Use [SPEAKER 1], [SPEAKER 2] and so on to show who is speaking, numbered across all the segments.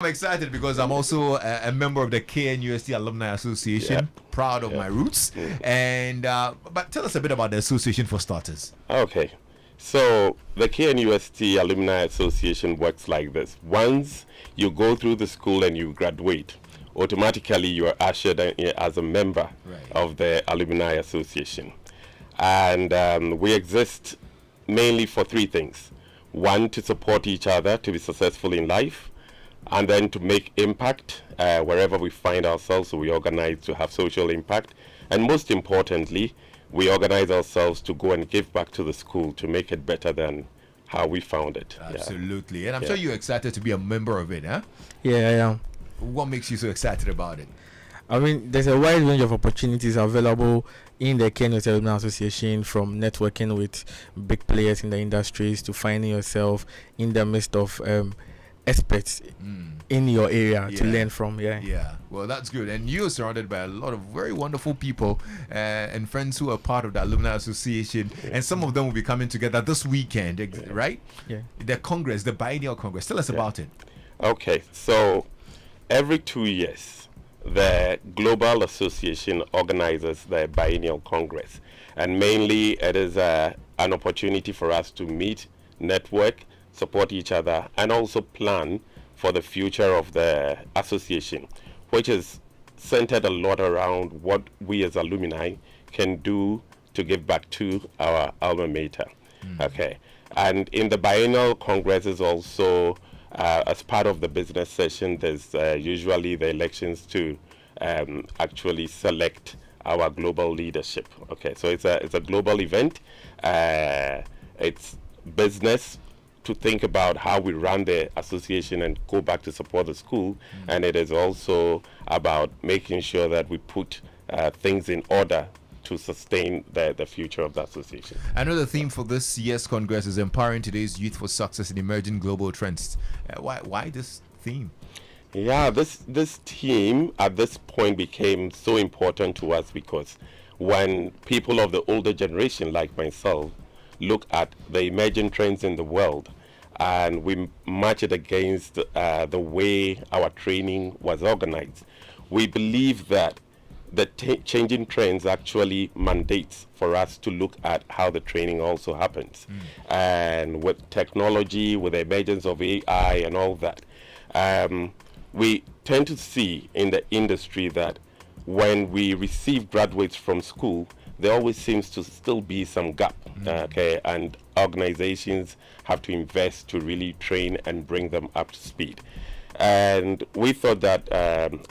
[SPEAKER 1] I'm excited because I'm also a member of the KNUST Alumni Association. Proud of my roots. And but tell us a bit about the association for starters.
[SPEAKER 2] Okay. So the KNUST Alumni Association works like this. Once you go through the school and you graduate, automatically you are ushered in as a member of the Alumni Association. And we exist mainly for three things. One, to support each other to be successful in life, and then to make impact wherever we find ourselves. So we organize to have social impact, and most importantly, we organize ourselves to go and give back to the school to make it better than how we found it.
[SPEAKER 1] Absolutely. And I'm sure you're excited to be a member of it, huh?
[SPEAKER 3] Yeah, I am.
[SPEAKER 1] What makes you so excited about it?
[SPEAKER 3] I mean, there's a wide range of opportunities available in the KNUST Alumni Association, from networking with big players in the industries to finding yourself in the midst of experts in your area to learn from.
[SPEAKER 1] Yeah, well, that's good. And you're surrounded by a lot of very wonderful people and friends who are part of the Alumni Association, and some of them will be coming together this weekend, right? The Congress, the Biennial Congress. Tell us about it.
[SPEAKER 2] Okay, so every 2 years the Global Association organizes the Biennial Congress, and mainly it is an opportunity for us to meet, network, support each other, and also plan for the future of the association, which is centered a lot around what we as alumni can do to give back to our alma mater. Okay, and in the Biennial Congress also, as part of the business session, there's usually the elections to actually select our global leadership. Okay, so it's a global event. It's business to think about how we run the association and go back to support the school, and it is also about making sure that we put things in order to sustain the future of the association.
[SPEAKER 1] I know the theme for this year's Congress is empowering today's youth for success in emerging global trends. Why this theme?
[SPEAKER 2] Yeah, this theme at this point became so important to us because when people of the older generation like myself look at the emerging trends in the world and we match it against the way our training was organized, we believe that the changing trends actually mandates for us to look at how the training also happens. And with technology, with the emergence of AI and all that, we tend to see in the industry that when we receive graduates from school, there always seems to still be some gap, okay, and organizations have to invest to really train and bring them up to speed. And we thought that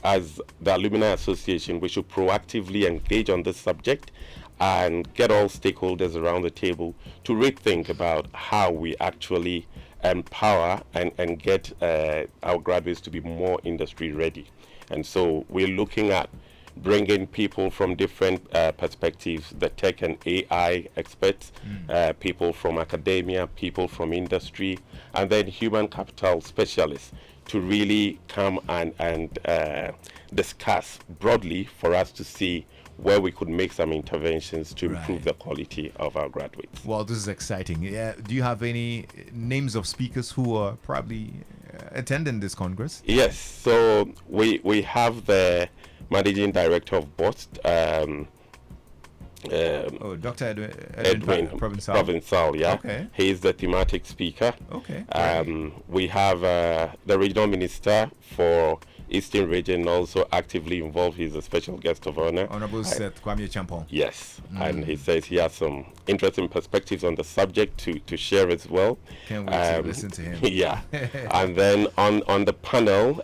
[SPEAKER 2] as the Alumni Association, we should proactively engage on this subject and get all stakeholders around the table to rethink about how we actually empower and get our graduates to be more industry ready. And so we're looking at bringing people from different perspectives, the tech and AI experts, people from academia, people from industry, and then human capital specialists to really come and discuss broadly for us to see where we could make some interventions to improve the quality of our graduates.
[SPEAKER 1] Well, this is exciting. Do you have any names of speakers who are probably attending this Congress?
[SPEAKER 2] Yes, so we have the Managing Director of BOST,
[SPEAKER 1] Dr.
[SPEAKER 2] Edwin Provençal, yeah.
[SPEAKER 1] Okay.
[SPEAKER 2] He is the thematic speaker.
[SPEAKER 1] Okay.
[SPEAKER 2] We have the Regional Minister for Eastern Region also actively involved. He's a special guest of honor.
[SPEAKER 1] Honorable Seth Kwame Champon.
[SPEAKER 2] Yes, and he says he has some interesting perspectives on the subject to share as well.
[SPEAKER 1] Can't wait to listen to him.
[SPEAKER 2] Yeah. And then on the panel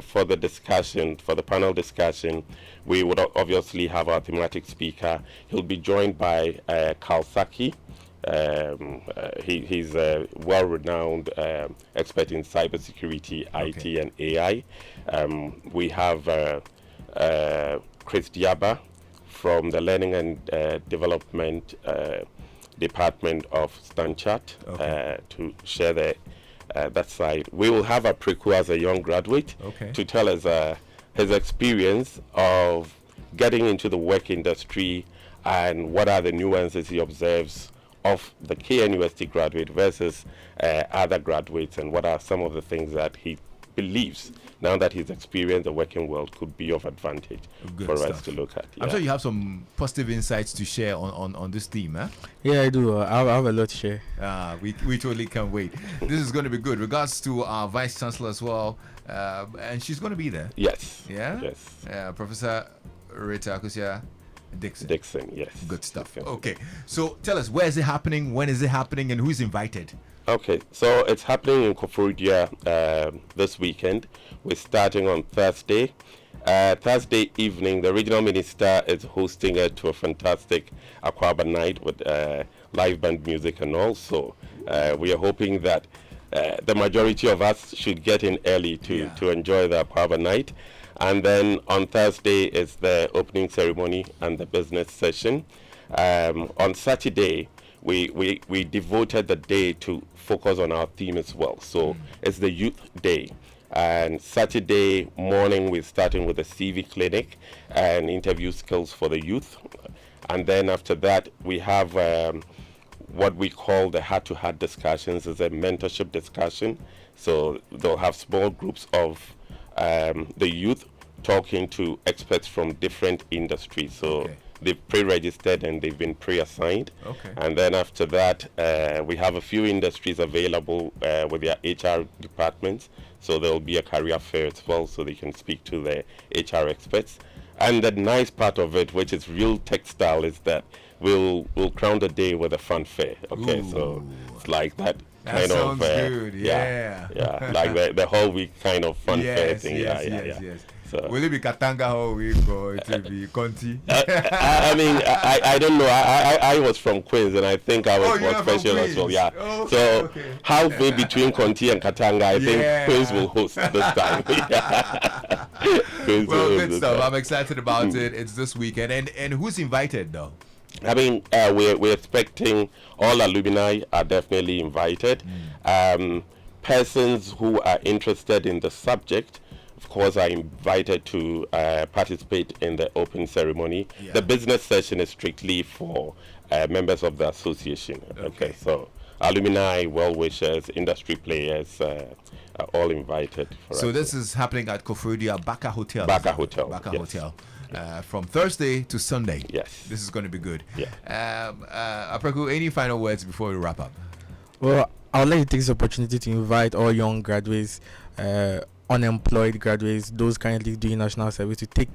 [SPEAKER 2] for the panel discussion, we would obviously have our thematic speaker. He'll be joined by Carl Saki. He's a well-renowned expert in cybersecurity, IT, and AI. We have Chris Diaba from the Learning and Development Department of Stanchart to share that side. We will have a Preku as a young graduate to tell us his experience of getting into the work industry and what are the nuances he observes of the KNUST graduate versus other graduates, and what are some of the things that he believes, now that he's experienced the working world, could be of advantage for us to look at. Yeah.
[SPEAKER 1] I'm sure you have some positive insights to share on this theme, huh?
[SPEAKER 3] Yeah, I do. I have a lot to share.
[SPEAKER 1] We totally can't wait. This is going to be good. Regards to our Vice Chancellor as well, and she's going to be there.
[SPEAKER 2] Yes.
[SPEAKER 1] Yeah?
[SPEAKER 2] Yes.
[SPEAKER 1] Professor Rita Akusia Dixon.
[SPEAKER 2] Dixon, yes.
[SPEAKER 1] Good stuff.
[SPEAKER 2] Dixon.
[SPEAKER 1] Okay, so tell us, where is it happening, when is it happening, and who's invited?
[SPEAKER 2] Okay, so it's happening in Koforidua this weekend. We're starting on Thursday. Thursday evening, the regional minister is hosting it to a fantastic Aquaba night with live band music and all. So we are hoping that the majority of us should get in early to enjoy the Aquaba night. And then on Thursday is the opening ceremony and the business session. On Saturday, we devoted the day to focus on our theme as well. So it's the Youth Day. And Saturday morning, we're starting with a CV clinic and interview skills for the youth. And then after that, we have what we call the heart-to-heart discussions. It's a mentorship discussion. So they'll have small groups of the youth talking to experts from different industries. So they've pre-registered and they've been pre-assigned. And then after that, we have a few industries available with their HR departments. So there will be a career fair as well, so they can speak to the HR experts. And the nice part of it, which is real textile, is that we'll crown the day with a fun fair. Okay, so it's like that kind of
[SPEAKER 1] good. Yeah,
[SPEAKER 2] like the whole week kind of fun fair thing.
[SPEAKER 1] Yes. So. Will it be Katanga whole week or it will be Conti?
[SPEAKER 2] I mean, I don't know. I was from Queens and I think I was more special as well. Yeah. So halfway between Conti and Katanga, I think Queens will host this time.
[SPEAKER 1] Well, good stuff. I'm excited about it. It's this weekend. And who's invited though?
[SPEAKER 2] I mean, we're expecting all alumni are definitely invited. Persons who are interested in the subject, of course, are invited to participate in the open ceremony. The business session is strictly for members of the association. Okay, so alumni, well-wishers, industry players are all invited.
[SPEAKER 1] So this is happening at Koforidua Baka Hotel.
[SPEAKER 2] Baka Hotel.
[SPEAKER 1] Baka Hotel. From Thursday to Sunday.
[SPEAKER 2] Yes.
[SPEAKER 1] This is going to be good.
[SPEAKER 2] Yeah.
[SPEAKER 1] Apreku, any final words before we wrap up?
[SPEAKER 3] Well, I would like to take this opportunity to invite all young graduates, unemployed graduates, those currently doing national service, to take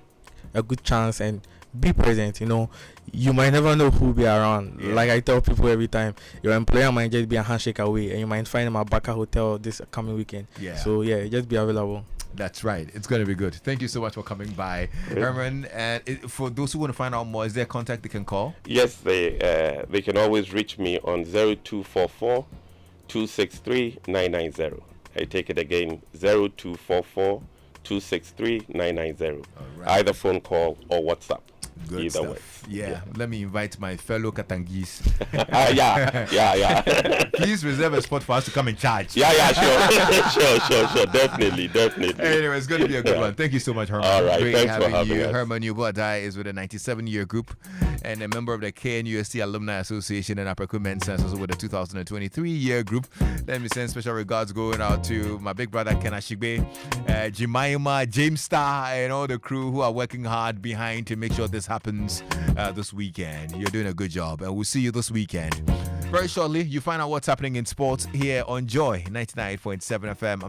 [SPEAKER 3] a good chance and be present. You know, you might never know who will be around. Like I tell people every time, your employer might just be a handshake away, and you might find them at Baka Hotel this coming weekend. So just be available.
[SPEAKER 1] That's right. It's going to be good. Thank you so much for coming by, Herman. And for those who want to find out more, is there a contact they can call?
[SPEAKER 2] Yes, they can always reach me on 0244 263 990. I take it again, 0244 263 990. Either phone call or WhatsApp.
[SPEAKER 1] Good
[SPEAKER 2] Either
[SPEAKER 1] stuff.
[SPEAKER 2] way.
[SPEAKER 1] Yeah. Let me invite my fellow Katangis. Please reserve a spot for us to come and charge.
[SPEAKER 2] Sure. Sure. Definitely.
[SPEAKER 1] Anyway, it's going to be a good one. Thank you so much, Herman.
[SPEAKER 2] All right.
[SPEAKER 1] Great
[SPEAKER 2] Thanks for having
[SPEAKER 1] you.
[SPEAKER 2] us.
[SPEAKER 1] Herman Yuboadai is with a 97-year group and a member of the KNUST Alumni Association, and Apreku Mensah is also with a 2023-year group. Let me send special regards going out to my big brother Ken Ashigbe, Jemima, James Star, and all the crew who are working hard behind to make sure this happens this weekend. You're doing a good job, and we'll see you this weekend. Very shortly, you find out what's happening in sports here on Joy 99.7 FM.